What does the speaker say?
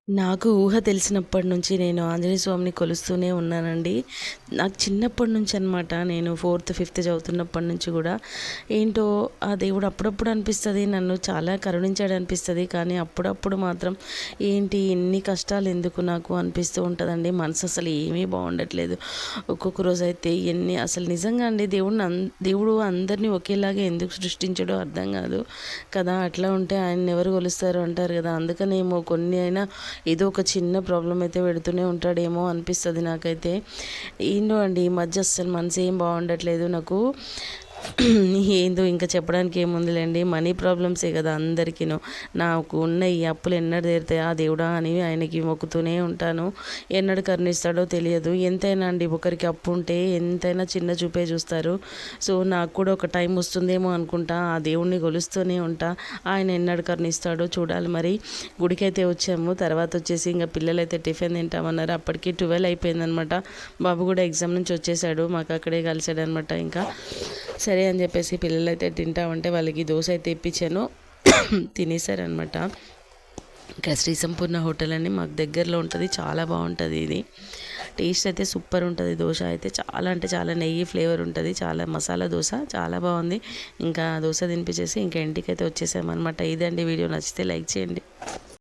నాకు ఊహ తెలిసినప్పటి నుంచి నేను ఆంజనేయ స్వామిని కొలుస్తూనే ఉన్నానండి. నాకు చిన్నప్పటి నుంచి అనమాట. నేను ఫోర్త్, ఫిఫ్త్ చదువుతున్నప్పటి నుంచి కూడా ఏంటో ఆ దేవుడు అప్పుడప్పుడు అనిపిస్తుంది నన్ను చాలా కరుణించాడు అనిపిస్తుంది. కానీ అప్పుడప్పుడు మాత్రం ఏంటి ఇన్ని కష్టాలు ఎందుకు నాకు అనిపిస్తూ ఉంటుందండి. మనసు అసలు ఏమీ బాగుండట్లేదు. ఒక్కొక్క రోజు అయితే ఎన్ని అసలు నిజంగా అండి దేవుడు అందరినీ ఒకేలాగా ఎందుకు సృష్టించాడో అర్థం కాదు కదా. అట్లా ఉంటే ఆయన ఎవరు కొలుస్తారు అంటారు కదా. అందుకనేమో కొన్ని అయినా ఏదో ఒక చిన్న ప్రాబ్లం అయితే పెడుతూనే ఉంటాడేమో అనిపిస్తుంది నాకైతే. ఏంటో అండి ఈ మధ్య అస్సలు మనసు ఏం బాగుండట్లేదు నాకు. ఏందో ఇంకా చెప్పడానికి ఏముందిలేండి. మనీ ప్రాబ్లమ్సే కదా అందరికీను. నాకు ఉన్న ఈ అప్పులు ఎన్నడు తీరుతాయి ఆ దేవుడా అని ఆయనకి మొక్కుతూనే ఉంటాను. ఎన్నడు కరుణిస్తాడో తెలియదు. ఎంతైనా అండి ఒకరికి అప్పు ఉంటే ఎంతైనా చిన్న చూపే చూస్తారు. సో నాకు కూడా ఒక టైం వస్తుందేమో అనుకుంటా. ఆ దేవుణ్ణి కొలుస్తూనే ఉంటా. ఆయన ఎన్నడు కరుణిస్తాడో చూడాలి మరి. గుడికైతే వచ్చాము. తర్వాత వచ్చేసి ఇంకా పిల్లలైతే టిఫిన్ తింటామన్నారు. అప్పటికి 12 అయిపోయిందనమాట. బాబు కూడా ఎగ్జామ్ నుంచి వచ్చేసాడు. మాకు అక్కడే కలిసాడు అనమాట. ఇంకా సరే అని చెప్పేసి పిల్లలైతే తింటామంటే వాళ్ళకి దోశ అయితే ఇప్పించాను. తినేసారనమాట. ఇంకా శ్రీ సంపూర్ణ హోటల్ అని మాకు దగ్గరలో ఉంటుంది. చాలా బాగుంటుంది ఇది. టేస్ట్ అయితే సూపర్ ఉంటుంది. దోశ అయితే చాలా అంటే చాలా నెయ్యి ఫ్లేవర్ ఉంటుంది. చాలా మసాలా దోశ చాలా బాగుంది. ఇంకా దోశ తినిపించేసి ఇంకా ఇంటికైతే వచ్చేసామన్నమాట. ఇదండి వీడియో. నచ్చితే లైక్ చేయండి.